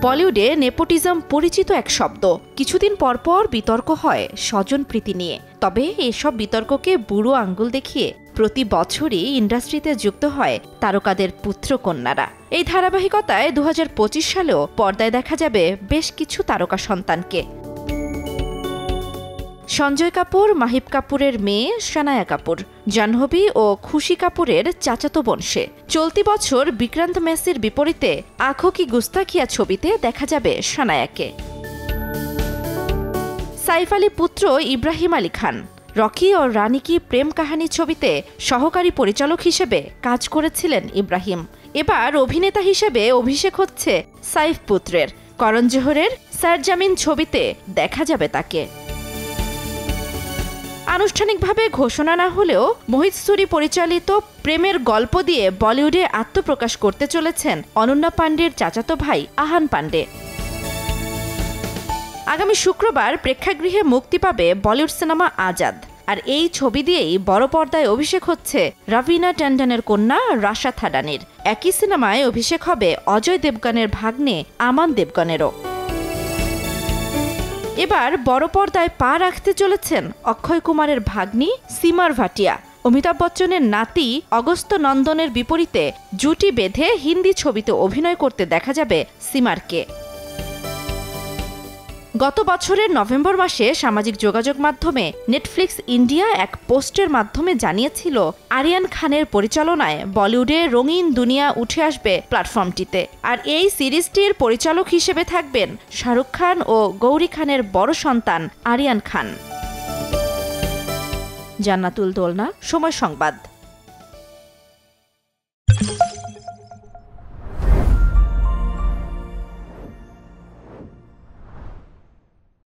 বলিউডে নেপোটিজম পরিচিত এক শব্দ। কিছুদিন পরপর বিতর্ক হয় স্বজনপ্রীতি নিয়ে। তবে এসব বিতর্ককে বুড়ো আঙ্গুল দেখিয়ে প্রতি বছরই ইন্ডাস্ট্রিতে যুক্ত হয় তারকাদের পুত্র কন্যারা। এই ধারাবাহিকতায় 2025 সালেও পর্দায় দেখা যাবে বেশ কিছু তারকা সন্তানকে। সঞ্জয় কাপুর মাহিব কাপুরের মেয়ে সানায়া কাপুর, জাহ্নবী ও খুশি কাপুরের চাচাতো বোন সে। চলতি বছর বিক্রান্ত মেসির বিপরীতে আঁখো কি গুস্তাখিয়া ছবিতে দেখা যাবে সানায়াকে। সাইফ আলী পুত্র ইব্রাহিম আলী খান রকি ও রানী কি প্রেম কাহিনী ছবিতে সহকারী পরিচালক হিসেবে কাজ করেছিলেন ইব্রাহিম। এবার অভিনেতা হিসেবে অভিষেক হচ্ছে সাইফ পুত্রের। করণ জোহরের সারজামিন ছবিতে দেখা যাবে তাকে। আনুষ্ঠানিকভাবে ঘোষণা না হলেও মোহিত সুরি পরিচালিত প্রেমের গল্প দিয়ে বলিউডে আত্মপ্রকাশ করতে চলেছেন অনন্যা পান্ডের চাচাতো ভাই আহান পান্ডে। আগামী শুক্রবার প্রেক্ষাগৃহে মুক্তি পাবে বলিউড সিনেমা আজাদ। আর এই ছবি দিয়েই বড় পর্দায় অভিষেক হচ্ছে রবিনা ট্যান্ডনের কন্যা রাশা থাডানির। একই সিনেমায় অভিষেক হবে অজয় দেবগনের ভাগ্নে আমান দেবগনেরও। এবার বড় পর্দায় পা রাখতে চলেছেন অক্ষয় কুমারের ভাগ্নি সীমার ভাটিয়া। অমিতাভ বচ্চনের নাতি অগস্ত্য নন্দনের বিপরীতে জুটি বেঁধে হিন্দি ছবিতে অভিনয় করতে দেখা যাবে সীমারকে। গত বছরের নভেম্বর মাসে সামাজিক যোগাযোগ মাধ্যমে নেটফ্লিক্স ইন্ডিয়া এক পোস্টের মাধ্যমে জানিয়েছিল আরিয়ান খানের পরিচালনায় বলিউডে রঙিন দুনিয়া উঠে আসবে প্ল্যাটফর্মটিতে। আর এই সিরিজটির পরিচালক হিসেবে থাকবেন শাহরুখ খান ও গৌরী খানের বড় সন্তান আরিয়ান খান। জান্নাতুল দোলনা, সময় সংবাদ।